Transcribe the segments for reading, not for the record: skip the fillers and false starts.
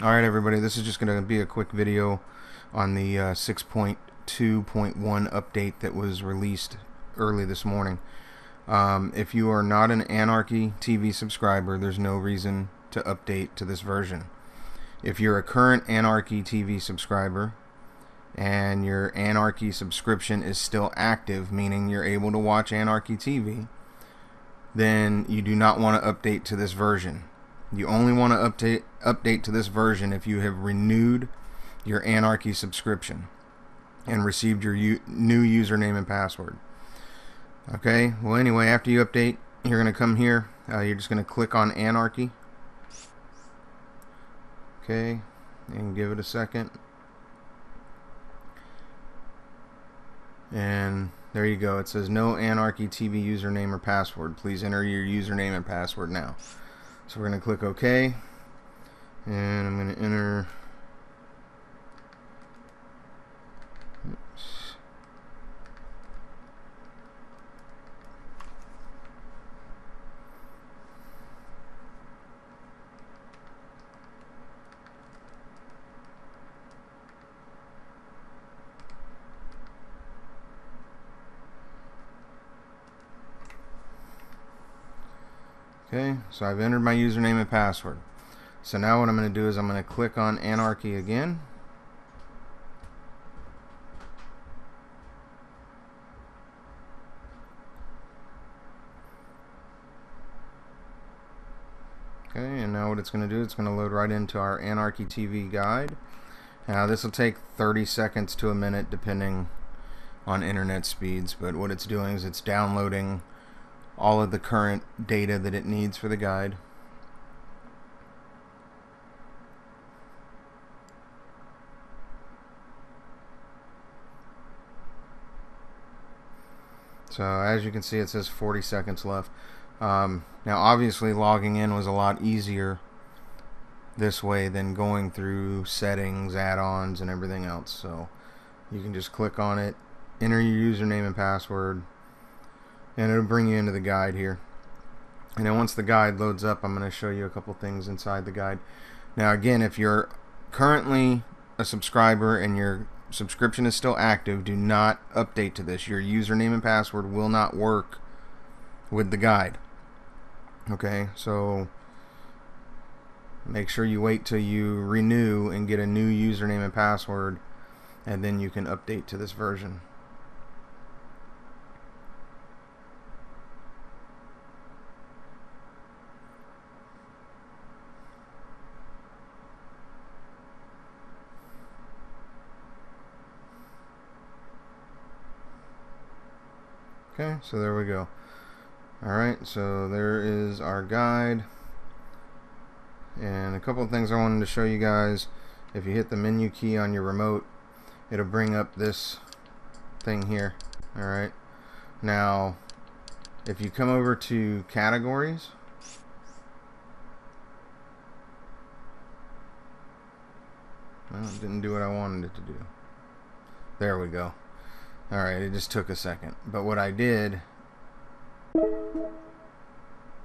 Alright everybody, this is just going to be a quick video on the 6.2.1 update that was released early this morning. If you are not an Anarchy TV subscriber, there's no reason to update to this version. If you're a current Anarchy TV subscriber and your Anarchy subscription is still active, meaning you're able to watch Anarchy TV, then you do not want to update to this version. You only want to update to this version if you have renewed your Anarchy subscription and received your new username and password. Okay, well anyway, after you update, you're going to come here. You're just going to click on Anarchy. Okay, and give it a second. And there you go. It says no Anarchy TV username or password. Please enter your username and password now. So we're going to click OK, and I'm going to enter, okay, so I've entered my username and password. So now what I'm going to do is I'm going to click on Anarchy again. Okay, and now what it's going to do, it's going to load right into our Anarchy TV guide. Now this will take 30 seconds to a minute depending on internet speeds, but what it's doing is it's downloading all of the current data that it needs for the guide. So as you can see, it says 40 seconds left. Now obviously logging in was a lot easier this way than going through settings, add-ons, and everything else. So you can just click on it, enter your username and password, and it'll bring you into the guide here. And then once the guide loads up, I'm going to show you a couple things inside the guide. Now again, if you're currently a subscriber and your subscription is still active, do not update to this. Your username and password will not work with the guide. Okay, so make sure you wait till you renew and get a new username and password, and then you can update to this version. Okay, so there we go. Alright, so there is our guide. And a couple of things I wanted to show you guys. If you hit the menu key on your remote, it'll bring up this thing here. Alright, now if you come over to categories, well, it didn't do what I wanted it to do. There we go. Alright, it just took a second. But what I did,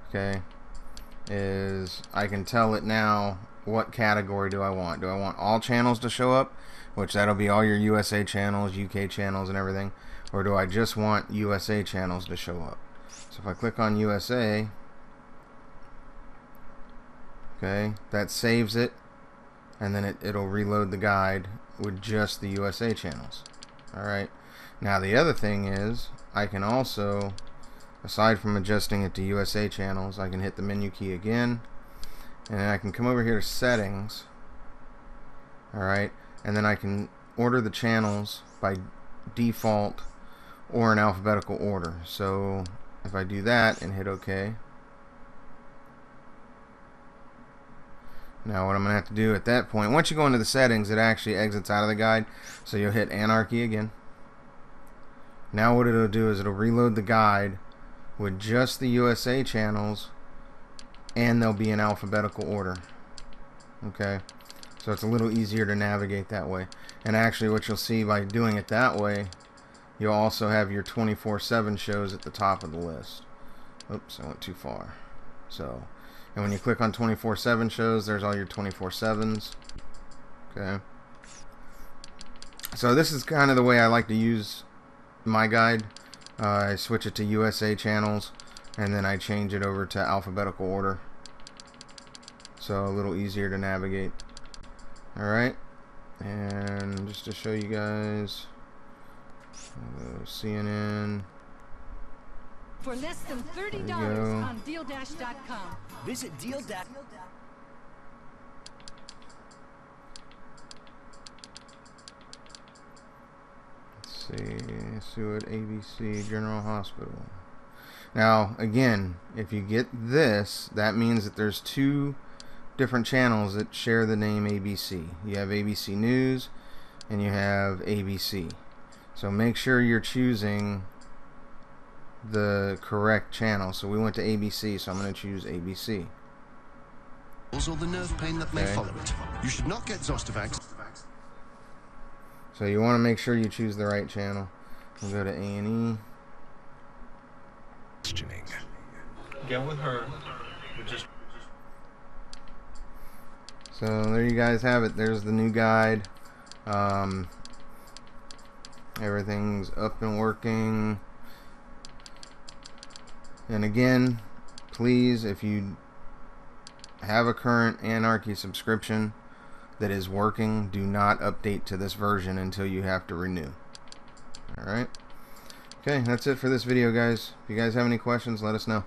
okay, is I can tell it now what category do I want. Do I want all channels to show up, which that'll be all your USA channels, UK channels, and everything, or do I just want USA channels to show up? So if I click on USA, okay, that saves it, and then it'll reload the guide with just the USA channels. Alright, now the other thing is I can also, aside from adjusting it to USA channels, I can hit the menu key again, and then I can come over here to settings. Alright, and then I can order the channels by default or in alphabetical order. So if I do that and hit OK, now what I'm going to have to do at that point, once you go into the settings, it actually exits out of the guide. So you'll hit Anarchy again. Now what it'll do is it'll reload the guide with just the USA channels, and they'll be in alphabetical order. Okay, so it's a little easier to navigate that way. And actually what you'll see by doing it that way, you'll also have your 24/7 shows at the top of the list. Oops, I went too far. So And when you click on 24/7 shows, there's all your 24/7s. Okay. So this is kind of the way I like to use my guide. I switch it to USA channels, and then I change it over to alphabetical order. So a little easier to navigate. Alright. And just to show you guys, CNN. For less than $30 on DealDash.com. Visit DealDash. Let's see, Seward ABC General Hospital. Now, again, if you get this, that means that there's two different channels that share the name ABC. You have ABC News and you have ABC. So make sure you're choosing the correct channel. So we went to ABC, so I'm going to choose ABC. Or the nerve pain that may follow it. You should not get Zostavax. So you want to make sure you choose the right channel. We'll go to A&E. Get with her. So there you guys have it. There's the new guide. Everything's up and working. And again, please, if you have a current Anarchy subscription that is working, do not update to this version until you have to renew. Alright? Okay, that's it for this video, guys. If you guys have any questions, let us know.